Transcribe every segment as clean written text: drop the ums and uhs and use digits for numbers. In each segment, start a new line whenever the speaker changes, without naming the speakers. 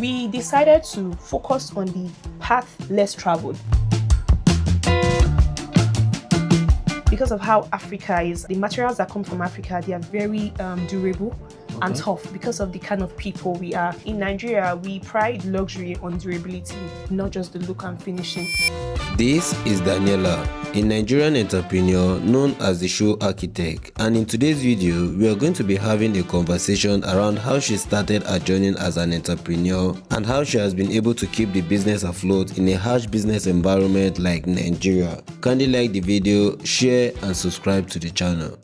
we decided to focus on the path less traveled. Because of how Africa is, the materials that come from Africa, they are very durable and tough because of the kind of people we are. In Nigeria, we pride luxury on durability, not just the look and finishing.
This is Daniela, a Nigerian entrepreneur known as the shoe architect, and in today's video, we are going to be having a conversation around how she started her journey as an entrepreneur and how she has been able to keep the business afloat in a harsh business environment like Nigeria. Kindly like the video, share and subscribe to the channel.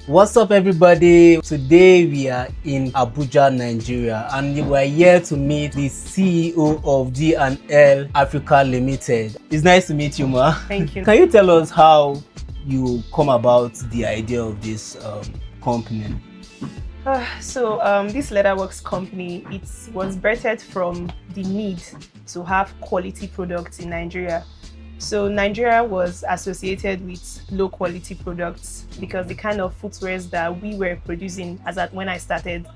What's up everybody? Today we are in Abuja, Nigeria, and we are here to meet the CEO of DNL Africa Limited. It's nice to meet you, Ma.
Thank you.
Can you tell us how you come about the idea of this company?
This Leatherworks company, it was birthed from the need to have quality products in Nigeria. So Nigeria was associated with low quality products because the kind of footwears that we were producing when I started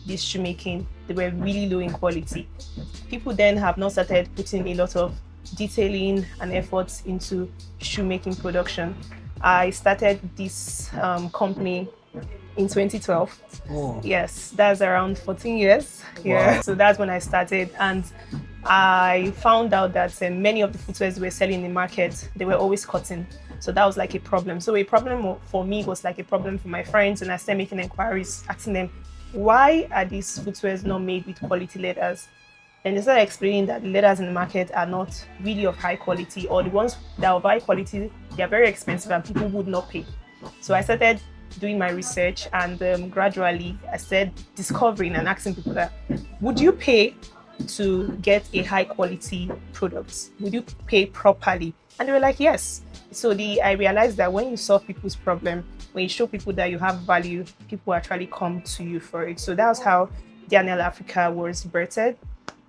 this shoemaking, they were really low in quality. People then have not started putting a lot of detailing and efforts into shoemaking production. I started this company in 2012.
Oh.
Yes, that's around 14 years. Yeah, wow. So that's when I started, and I found out that many of the footwears we were selling in the market, they were always cotton. So that was like a problem. So a problem for me was like a problem for my friends, and I started making inquiries, asking them, why are these footwears not made with quality leathers? And they started explaining that the leathers in the market are not really of high quality, or the ones that are of high quality, they are very expensive and people would not pay. So I started doing my research, and gradually I started discovering and asking people that, would you pay to get a high quality product? Would you pay properly? And they were like, yes. So I realized that when you solve people's problem, when you show people that you have value, people actually come to you for it. So that was how DNL Africa was birthed,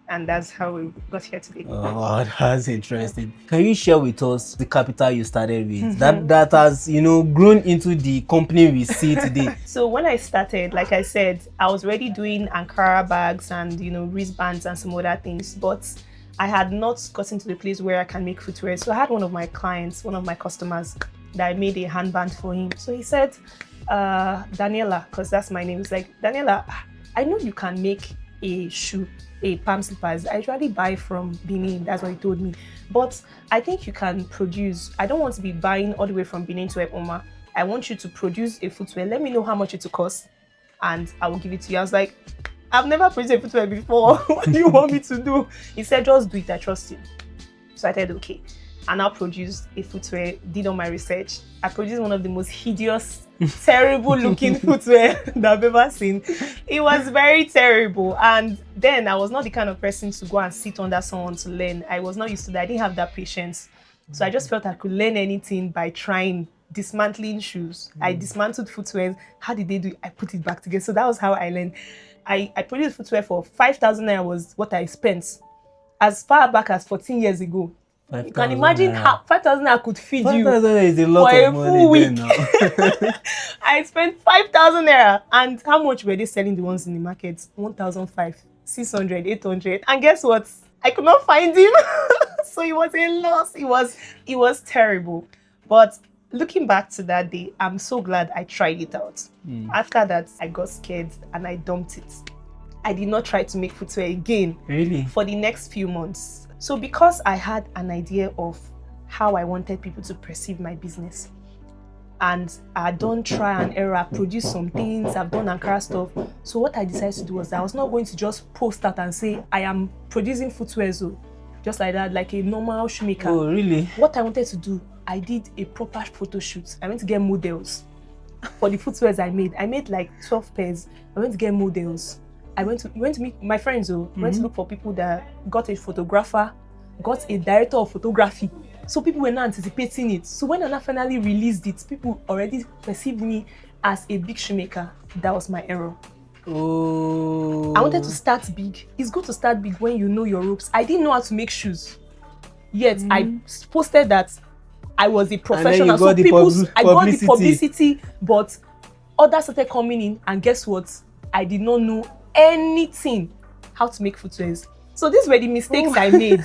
and that's how we got here today.
Oh, that's interesting. Can you share with us the capital you started with that has grown into the company we see today?
So when I started, like I said, I was already doing Ankara bags and wristbands and some other things, but I had not gotten to the place where I can make footwear. So I had one of my clients, one of my customers, that I made a handband for him. So he said, Daniela, because that's my name, he's like, Daniela, I know you can make a shoe, a palm slippers. I usually buy from Benin, that's what he told me. But I think you can produce. I don't want to be buying all the way from Benin to Eboma. I want you to produce a footwear. Let me know how much it will cost, and I will give it to you. I was like, I've never produced a footwear before. What do you want me to do? He said, just do it, I trust you. So I said, okay. And I produced a footwear, did all my research. I produced one of the most hideous, terrible looking footwear that I've ever seen. It was very terrible. And then I was not the kind of person to go and sit under someone to learn. I was not used to that. I didn't have that patience. So I just felt I could learn anything by trying dismantling shoes. I dismantled footwear. How did they do it? I put it back together. So that was how I learned. I produced footwear for 5,000 Naira was what I spent as far back as 14 years ago. You can imagine how 5,000 Naira could feed
5,000
you
is a lot
for
of
a
money
full week.
now.
I spent 5,000 Naira. And how much were they selling the ones in the market? 1,500, 600, 800. And guess what? I could not find him. So it was a loss. It was terrible. But looking back to that day, I'm so glad I tried it out. After that, I got scared and I dumped it. I did not try to make footwear again.
Really?
For the next few months. So because I had an idea of how I wanted people to perceive my business, and I've done try and error, I've produced some things, I've done Ankara stuff. So what I decided to do was that I was not going to just post out and say, I am producing footwear, so just like that, like a normal shoemaker.
Oh, really?
What I wanted to do, I did a proper photo shoot. I went to get models for the footwears I made. I made like 12 pairs. I went to get models. I went to meet my friends, went to look for people that got a photographer, got a director of photography. So people were not anticipating it. So when I finally released it, people already perceived me as a big shoemaker. That was my error.
Oh.
I wanted to start big. It's good to start big when you know your ropes. I didn't know how to make shoes. Yet I posted that I was a professional.
And then you got
I got the publicity, but others started coming in, and guess what? I did not know anything how to make footwears. So these were the mistakes I made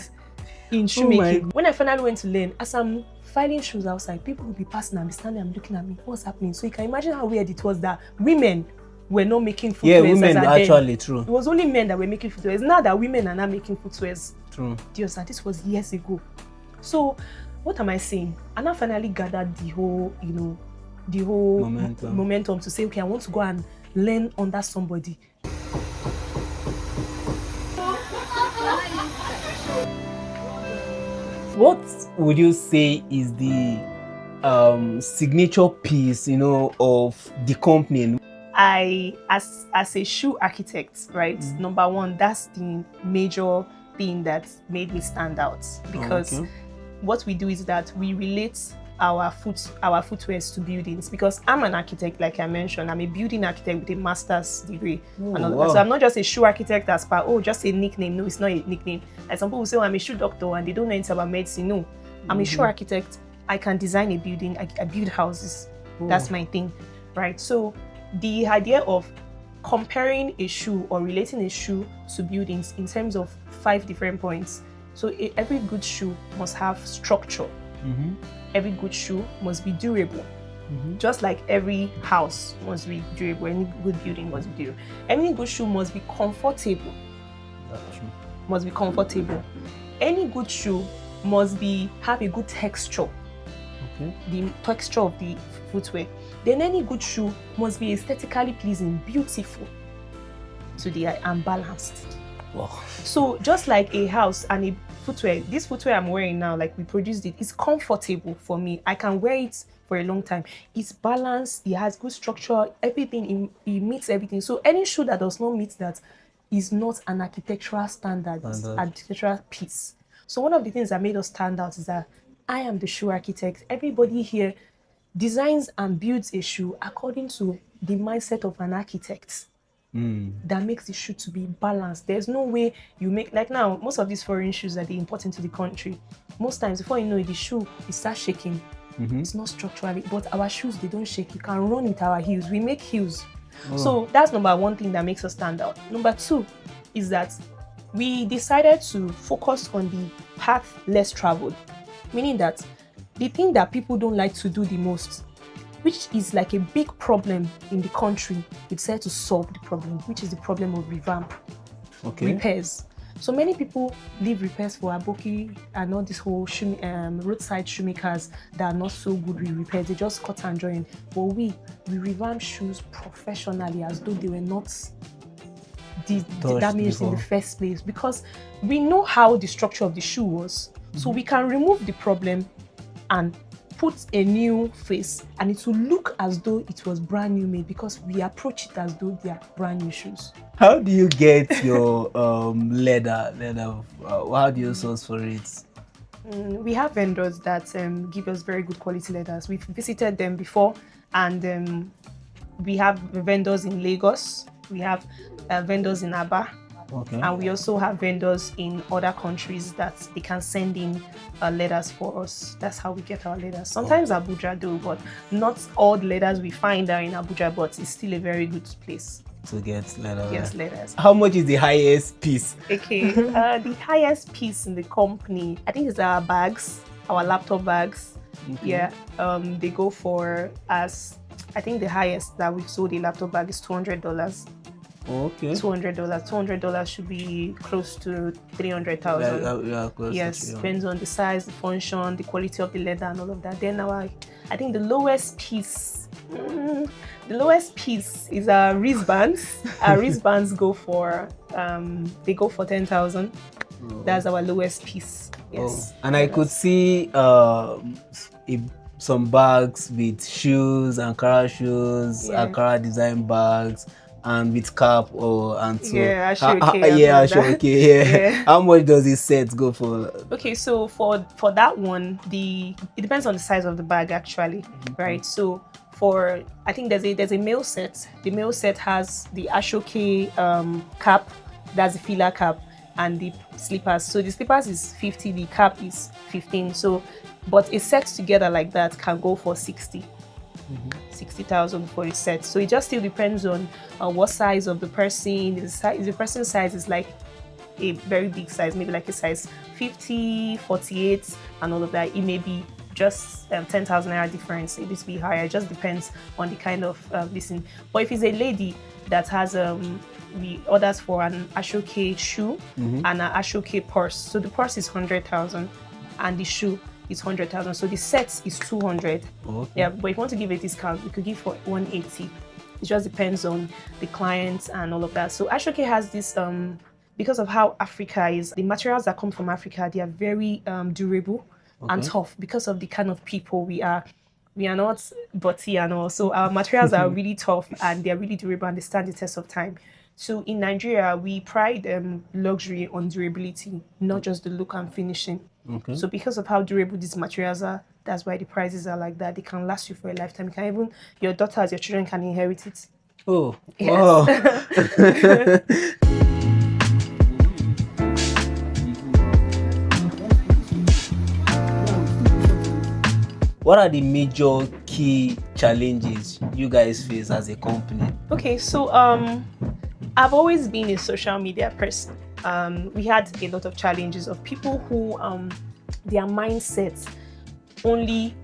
in
my
shoemaking. When I finally went to learn, as I'm filing shoes outside, people will be passing and be standing and looking at me. What's happening? So you can imagine how weird it was that women were not making footwear.
Yeah, women actually, true.
It was only men that were making footwear. It's now that women are not making footwears.
True.
This was years ago. So what am I saying? And I finally gathered the whole, momentum to say, okay, I want to go and learn under somebody.
What would you say is the signature piece, of the company?
I, as a shoe architect, right? Number one, that's the major thing that made me stand out, because what we do is that we relate our footwears to buildings, because I'm an architect, like I mentioned. I'm a building architect with a master's degree. So I'm not just a shoe architect as per, just a nickname. No, it's not a nickname. Like some people say, I'm a shoe doctor and they don't know anything about medicine. No, I'm a shoe architect. I can design a building. I build houses. That's my thing, right? So the idea of comparing a shoe or relating a shoe to buildings in terms of 5 different points. So every good shoe must have structure. Every good shoe must be durable. Just like every house must be durable, any good building must be durable. Any good shoe must be comfortable.
That's true.
Must be comfortable. Any good shoe must have a good texture. The texture of the footwear. Then any good shoe must be aesthetically pleasing, beautiful to the eye, and balanced.
Wow.
So just like a house and a footwear, this footwear I'm wearing now, like we produced it, is comfortable for me. I can wear it for a long time. It's balanced, it has good structure, everything, it meets everything. So any shoe that does not meet that is not an architectural standard, it's an architectural piece. So one of the things that made us stand out is that I am the shoe architect. Everybody here designs and builds a shoe according to the mindset of an architect. That makes the shoe to be balanced. There's no way you make, like now, most of these foreign shoes that they import into the country, most times before you know it, the shoe, it starts shaking. It's not structurally, but our shoes, they don't shake. You can run with our heels. We make heels. So that's number one thing that makes us stand out. Number two is that we decided to focus on the path less traveled, meaning that the thing that people don't like to do the most, which is like a big problem in the country, we decided to solve the problem, which is the problem of revamp, repairs. So many people leave repairs for aboki and all this whole roadside shoemakers that are not so good with repairs. They just cut and join. But we revamp shoes professionally as though they were not damaged in the first place, because we know how the structure of the shoe was. So we can remove the problem and put a new face, and it will look as though it was brand new made, because we approach it as though they are brand new shoes.
How do you get your leather? How do you source for it?
We have vendors that give us very good quality leathers. We've visited them before, and we have vendors in Lagos. We have vendors in Aba. And we also have vendors in other countries that they can send in leathers for us. That's how we get our leathers. Sometimes Abuja do, but not all the leathers we find are in Abuja, but it's still a very good place
to get leather.
Yes, leathers.
How much is the highest piece?
Okay, the highest piece in the company, I think, is our bags, our laptop bags. Yeah, they go for, as I think the highest that we've sold a laptop bag is $200. $200 should be close to 300,000. Yes, depends on the size, the function, the quality of the leather, and all of that. Then I think the lowest piece is our wristbands. Our wristbands go for 10,000. That's our lowest piece. Yes.
And I could see some bags with shoes, Ankara shoes, Ankara design bags, and with cap and so how much does this set go for?
Okay, so for that one, it depends on the size of the bag actually, right? So I think there's a male set. The male set has the Ashoke cap, that's the filler cap, and the slippers. So the slippers is 50, the cap is 15. So but a set together like that can go for 60,000 for a set. So it just still depends on what size of the person. If the person's size is like a very big size, maybe like a size 50, 48, and all of that, it may be just 10,000 naira difference. It is be higher. It just depends on the kind of listen. But if it's a lady that has we orders for an Ashoke shoe and an Ashoke purse, so the purse is 100,000 and the shoe is 100,000. So the set is 200.
Okay.
Yeah, but if you want to give a discount, we could give for 180. It just depends on the clients and all of that. So Ashoke has this because of how Africa is, the materials that come from Africa, they are very durable and tough because of the kind of people we are. We are not butty and all. So our materials are really tough and they're really durable and they stand the test of time. So in Nigeria, we pride luxury on durability, not just the look and finishing.
Okay.
So because of how durable these materials are, that's why the prices are like that. They can last you for a lifetime. You can even, your daughters, your children can inherit it.
Oh,
yes.
Wow. What are the major key challenges you guys face as a company?
Okay, so I've always been a social media person. We had a lot of challenges of people who their mindsets only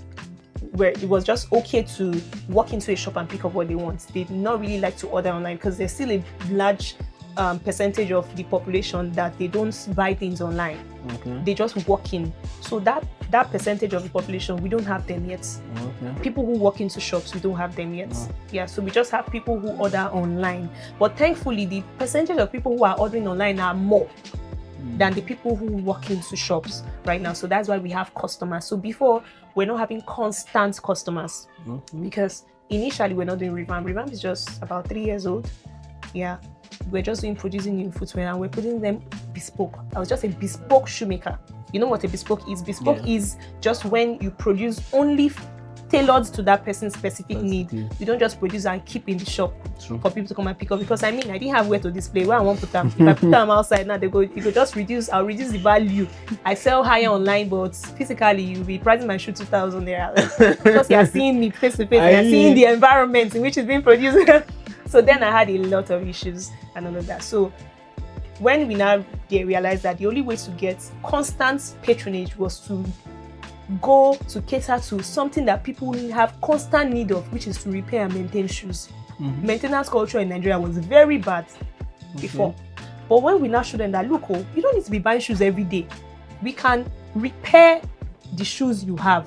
where it was just okay to walk into a shop and pick up what they want. They did not really like to order online because there's still a large percentage of the population that they don't buy things online.
Okay.
They just walk in. So that percentage of the population, we don't have them yet.
Okay.
People who walk into shops, we don't have them yet.
Oh.
Yeah, so we just have people who order online. But thankfully, the percentage of people who are ordering online are more than the people who walk into shops right now. So that's why we have customers. So before, we're not having constant customers because initially we're not doing revamp. Revamp is just about 3 years old. Yeah, we're just producing new footwear and we're putting them bespoke. I was just a bespoke shoemaker. You know what a bespoke is? Bespoke is just when you produce only tailored to that person's specific need. You don't just produce and keep in the shop for people to come and pick up. Because I mean, I didn't have where to display. Where I want to put them. If I put them outside now, you go just reduce. I'll reduce the value. I sell higher online, but physically you'll be pricing my shoe 2,000 naira because you're seeing me face to face. You're seeing the environment in which it's being produced. So then I had a lot of issues and all of that. So when we now realized that the only way to get constant patronage was to go to cater to something that people have constant need of, which is to repair and maintain shoes. Maintenance culture in Nigeria was very bad before. But when we now show them that, look, oh, you don't need to be buying shoes every day. We can repair the shoes you have.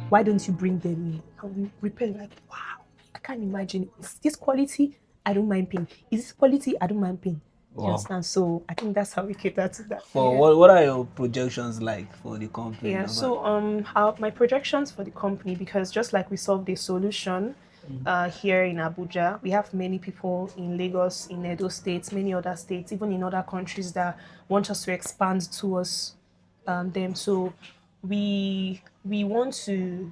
Why don't you bring them in? And we repair, like, wow, I can't imagine. Is this quality? I don't mind paying. Is this quality? I don't mind paying.
Wow.
You understand? So I think that's how we cater to that.
For what are your projections like for the company?
Yeah, so my projections for the company, because just like we solved a solution here in Abuja, we have many people in Lagos, in Edo states, many other states, even in other countries that want us to expand towards them. So we want to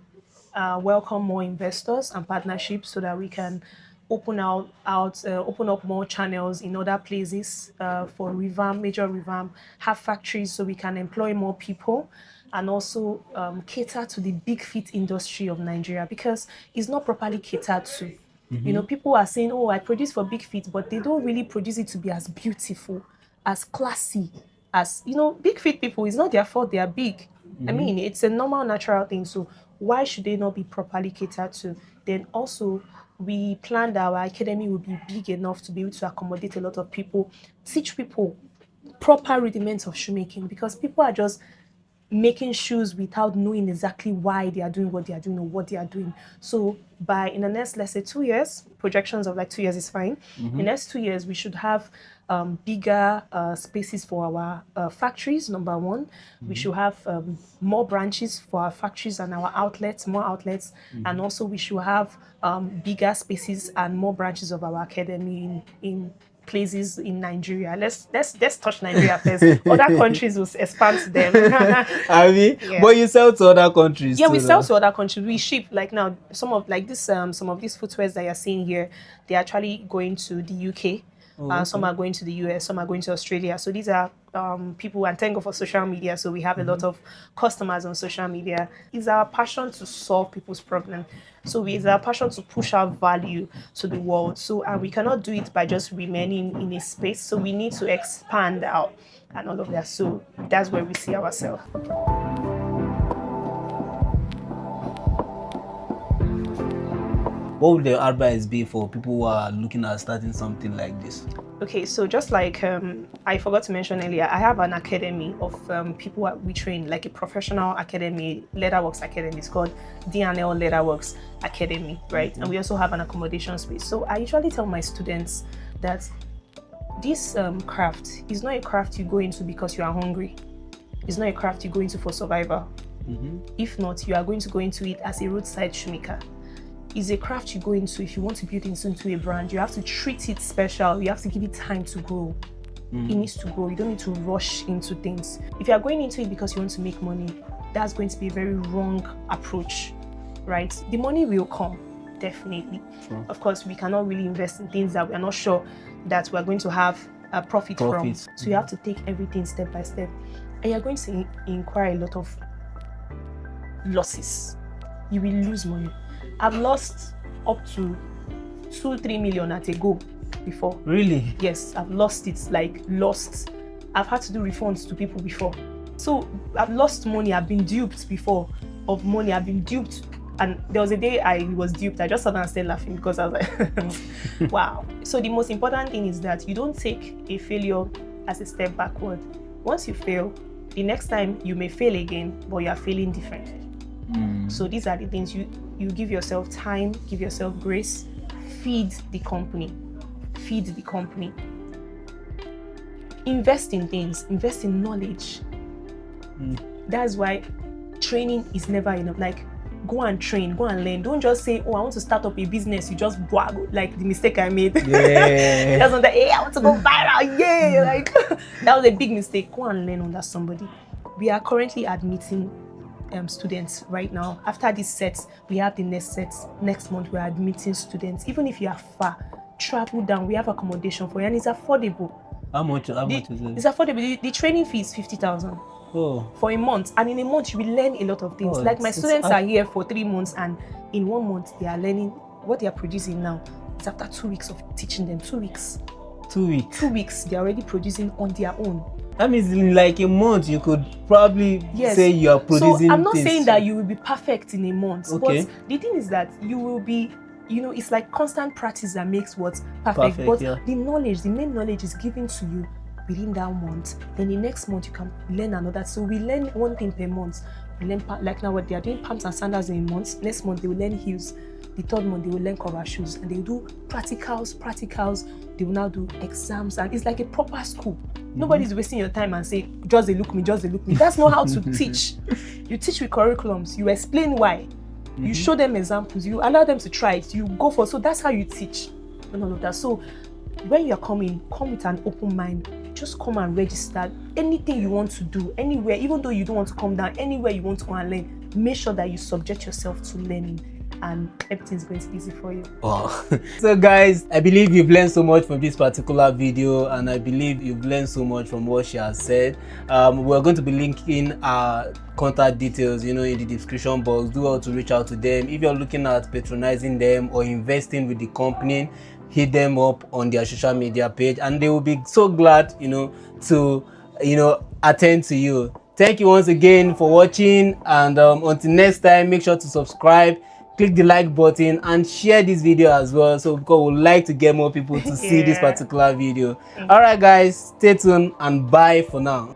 welcome more investors and partnerships so that we can open up more channels in other places for major revamp, have factories so we can employ more people, and also cater to the big fit industry of Nigeria because it's not properly catered to. You know, people are saying, oh, I produce for big fit, but they don't really produce it to be as beautiful, as classy, as, you know, big fit people, it's not their fault they are big. I mean, it's a normal, natural thing. So why should they not be properly catered to? Then also, we planned that our academy would be big enough to be able to accommodate a lot of people, teach people proper rudiments of shoemaking because people are just making shoes without knowing exactly why they are doing what they are doing or what they are doing. So in the next, let's say 2 years, projections of like 2 years is fine. In the next 2 years, we should have bigger spaces for our factories, number one. We should have more branches for our factories and our outlets, more outlets. And also we should have bigger spaces and more branches of our academy in places in Nigeria. Let's touch Nigeria first. Other countries will expand to them.
I mean, but you sell to other countries.
Yeah,
too,
we sell to other countries. We ship like now some of these footwears that you're seeing here. They're actually going to the UK. Some are going to the US, some are going to Australia. So these are people, and thank God for social media. So we have a lot of customers on social media. It's our passion to solve people's problem. So it's our passion to push our value to the world. So we cannot do it by just remaining in a space. So we need to expand out and all of that. So that's where we see ourselves.
What would the advice be for people who are looking at starting something like this?
Okay, so just like I forgot to mention earlier, I have an academy of people we train, like a professional academy, Leatherworks Academy. It's called DNL Leatherworks Academy, right? And we also have an accommodation space. So I usually tell my students that this craft is not a craft you go into because you are hungry. It's not a craft you go into for survival. If not, you are going to go into it as a roadside shoemaker. It's a craft you go into if you want to build into a brand. You have to treat it special. You have to give it time to grow. It needs to grow. You don't need to rush into things. If you are going into it because you want to make money, that's going to be a very wrong approach, right? The money will come, definitely. Of course, we cannot really invest in things that we are not sure that we are going to have a profit from. So you have to take everything step by step. And you're going to incur a lot of losses. You will lose money. I've lost up to 2-3 million at a go before.
Really?
Yes, I've lost it, like lost. I've had to do refunds to people before. So I've lost money, I've been duped before of money, I've been duped. And there was a day I was duped, I just sat down and started laughing because I was like, wow. So the most important thing is that you don't take a failure as a step backward. Once you fail, the next time you may fail again, but you are failing differently. So these are the things you give yourself time, give yourself grace, feed the company, invest in things, invest in knowledge. That's why training is never enough. Like, go and train, go and learn. Don't just say, oh, I want to start up a business. You just brag, like the mistake I made.
Yeah.
That's not that, hey, I want to go viral. Yeah, like that was a big mistake. Go and learn under somebody. We are currently admitting students right now. After this set, we have the next sets. Next month, we're admitting students. Even if you are far, travel down. We have accommodation for you, and it's affordable.
How much is it?
It's affordable. The training fee is 50,000 for a month, and in a month you will learn a lot of things. Like my students are here for 3 months, and in 1 month they are learning what they are producing now. It's after 2 weeks of teaching them. 2 weeks.
2 weeks.
2 weeks. They are already producing on their own.
That means in like a month you could probably say you are producing.
So I'm not
things.
saying that you will be perfect in a month,
Okay.
but the thing is that you will be, it's like constant practice that makes what perfect. But the knowledge, the main knowledge is given to you within that month. Then the next month you can learn another. So we learn one thing per month. We learn, like now what they are doing, pumps and sandals in a month. Next month they will learn heels. The third month they will learn cover shoes, and they will do practicals. They will now do exams, and it's like a proper school. Nobody's wasting your time and say, just they look me. That's not how to teach. You teach with curriculums. You explain why. You show them examples. You allow them to try it. You go for. So that's how you teach and all of that. So when you're coming, come with an open mind. Just come and register. Anything you want to do, anywhere, even though you don't want to come down, anywhere you want to go and learn, make sure that you subject yourself to learning, and everything's going to be easy for you. Wow.
So guys, I believe you've learned so much from this particular video, and I believe you've learned so much from what she has said. We're going to be linking our contact details, in the description box. Do well to reach out to them. If you're looking at patronizing them or investing with the company, hit them up on their social media page, and they will be so glad, to, attend to you. Thank you once again for watching, and until next time, make sure to subscribe, click the like button, and share this video as well, so because we'd like to get more people to see this particular video. All right guys, stay tuned and bye for now.